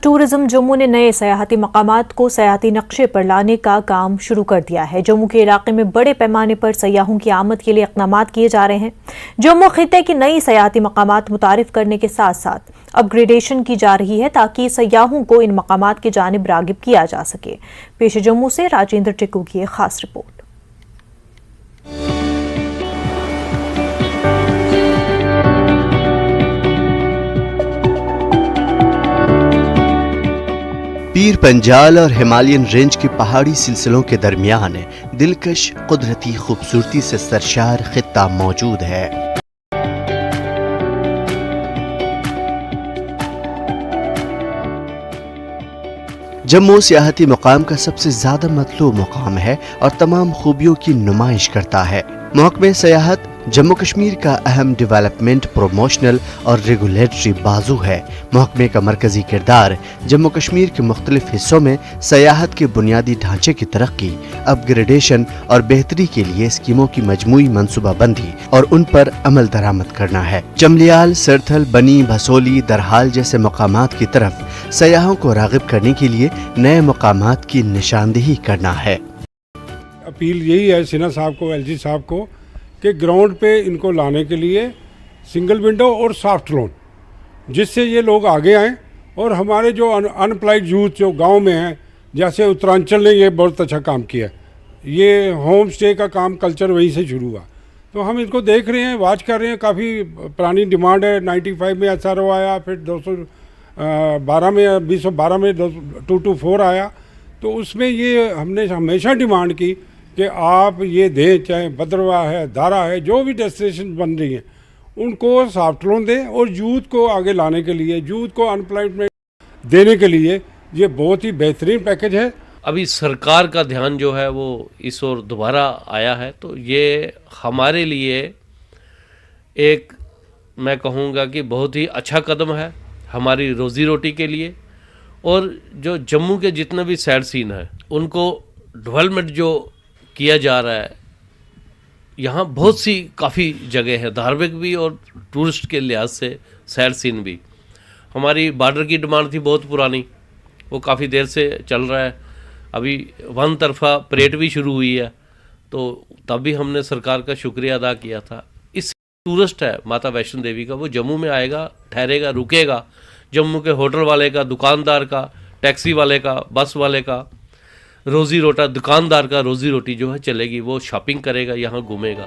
Tourism Jammu ने नए सयाहती मकामात को सयाहती नक्शे पर लाने का काम शुरू कर दिया है। जम्मू के इलाके में बड़े पैमाने पर सयाहों की आमद के लिए इक़दामात किए जा रहे हैं। जम्मू खित्ते की नई सयाहती मकामात मुतारिफ करने के साथ साथ अपग्रेडेशन की जा रही है ताकि सयाहों को इन मकामात की जानिब रागिब किया जा सके। पेश जम्मू से राजेंद्र टिक्कू की एक खास रिपोर्ट। पीर पंजाल और हिमालयन रेंज के पहाड़ी सिलसिलों के दरमियान दिलकश कुदरती खूबसूरती से सरशार खित्ता मौजूद है। जम्मू सियाहती मुकाम का सबसे ज्यादा मतलूब मुकाम है और तमाम खूबियों की नुमाइश करता है। महकमे सयाहत जम्मू कश्मीर का अहम डेवलपमेंट, प्रोमोशनल और रेगुलेटरी बाजू है। महकमे का मरकजी किरदार जम्मू कश्मीर के मुख्तलिफ हिस्सों में सयाहत के बुनियादी ढांचे की तरक्की, अपग्रेडेशन और बेहतरी के लिए स्कीमों की मजमूई मनसूबाबंदी और उन पर अमल दरामद करना है। चमलियाल, सरथल, बनी, भसोली, दरहाल जैसे मकामात की तरफ सयाहों को रागिब करने के लिए नए मकामात की निशानदेही करना है। अपील यही है सिन्हा साहब को, एलजी साहब को, कि ग्राउंड पे इनको लाने के लिए सिंगल विंडो और सॉफ्ट लोन, जिससे ये लोग आगे आएँ और हमारे जो अनएम्प्लॉयड यूथ जो गांव में हैं, जैसे उत्तरांचल ने ये बहुत अच्छा काम किया। ये होम स्टे का काम कल्चर वहीं से शुरू हुआ, तो हम इनको देख रहे हैं, वाच कर रहे हैं। काफ़ी पुरानी डिमांड है। 95 में SRO आया, फिर 212 में 2012 में 224 आया, तो उसमें ये हमने हमेशा डिमांड की कि आप ये दें, चाहे भद्रवाह है, दारा है, जो भी डेस्टिनेशन बन रही हैं, उनको सॉफ्ट लोन दें और यूथ को आगे लाने के लिए, यूथ को अनएम्प्लॉयमेंट देने के लिए ये बहुत ही बेहतरीन पैकेज है। अभी सरकार का ध्यान जो है वो इस ओर दोबारा आया है, तो ये हमारे लिए एक, मैं कहूँगा कि बहुत ही अच्छा कदम है हमारी रोज़ी रोटी के लिए। और जो जम्मू के जितने भी सैड सीन है उनको डेवलपमेंट जो किया जा रहा है, यहाँ बहुत सी काफ़ी जगह है, धार्मिक भी और टूरिस्ट के लिहाज से सैड सीन भी। हमारी बॉर्डर की डिमांड थी बहुत पुरानी, वो काफ़ी देर से चल रहा है। अभी वन तरफा परेड भी शुरू हुई है, तो तब भी हमने सरकार का शुक्रिया अदा किया था। इस टूरिस्ट है माता वैष्णो देवी का, वो जम्मू में आएगा, ठहरेगा, रुकेगा। जम्मू के होटल वाले का, दुकानदार का, टैक्सी वाले का, बस वाले का रोज़ी रोटा, दुकानदार का रोज़ी रोटी जो है चलेगी, वो शॉपिंग करेगा, यहाँ घूमेगा।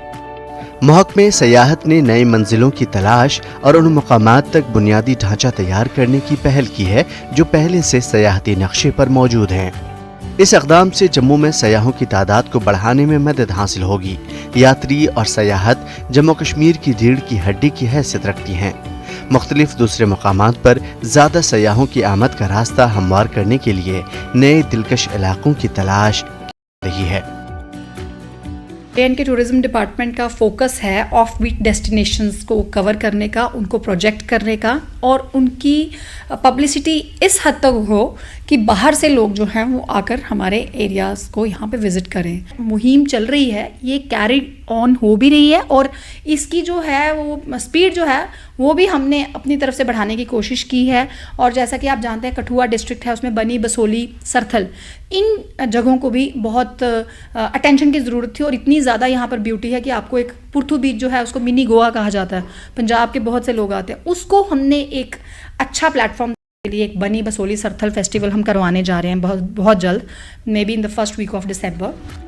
महकमे सयाहत ने नई मंजिलों की तलाश और उन मकामात तक बुनियादी ढांचा तैयार करने की पहल की है जो पहले से सयाहती नक्शे पर मौजूद हैं। इस इक़दाम से जम्मू में सयाहों की तादाद को बढ़ाने में मदद हासिल होगी। यात्री और सयाहत जम्मू कश्मीर की रीढ़ की हड्डी की हैसियत रखती हैं। मुख्तलिफ दूसरे मकामात पर ज़्यादा सयाहों की आमद का रास्ता हमवार करने के लिए नए दिलकश इलाकों की तलाश रही है। के टूरिज्म डिपार्टमेंट का फोकस है ऑफ बीट डेस्टिनेशंस को कवर करने का, उनको प्रोजेक्ट करने का और उनकी पब्लिसिटी इस हद तक हो कि बाहर से लोग जो हैं वो आकर हमारे एरियाज़ को यहाँ पे विज़िट करें। मुहिम चल रही है, ये कैरी ऑन हो भी रही है और इसकी जो है वो स्पीड जो है वो भी हमने अपनी तरफ से बढ़ाने की कोशिश की है। और जैसा कि आप जानते हैं कठुआ डिस्ट्रिक्ट है, उसमें बनी, बसोली, सरथल, इन जगहों को भी बहुत अटेंशन की ज़रूरत थी। और इतनी ज़्यादा यहाँ पर ब्यूटी है कि आपको एक पुरथू बीच जो है उसको मिनी गोवा कहा जाता है, पंजाब के बहुत से लोग आते हैं, उसको हमने एक अच्छा प्लेटफॉर्म के लिए एक बनी, बसोली, सरथल फेस्टिवल हम करवाने जा रहे हैं बहुत जल्द, may be in the first week of December.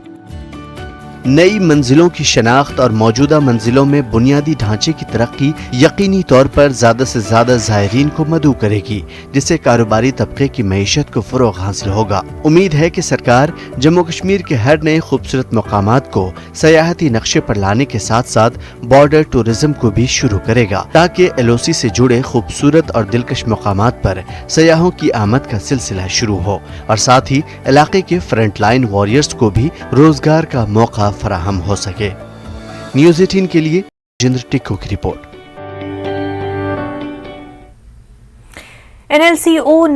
नई मंजिलों की शनाख्त और मौजूदा मंजिलों में बुनियादी ढांचे की तरक्की यकीनी तौर पर ज्यादा से ज्यादा ज़ायरीन को मदऊ करेगी, जिससे कारोबारी तबके की मईशत को फरोग हासिल होगा। उम्मीद है कि सरकार जम्मू कश्मीर के हर नए खूबसूरत मकामात को सयाहती नक्शे पर लाने के साथ साथ बॉर्डर टूरिज्म को भी शुरू करेगा, ताकि LOC से जुड़े खूबसूरत और दिलकश मकामात पर सयाहों की आमद का सिलसिला शुरू हो और साथ ही इलाके के फ्रंट लाइन वॉरियर्स को भी रोजगार का मौका फराहम हो सके। न्यूज़ 18 के लिए राजेंद्र टिक्कू की रिपोर्ट। NLCO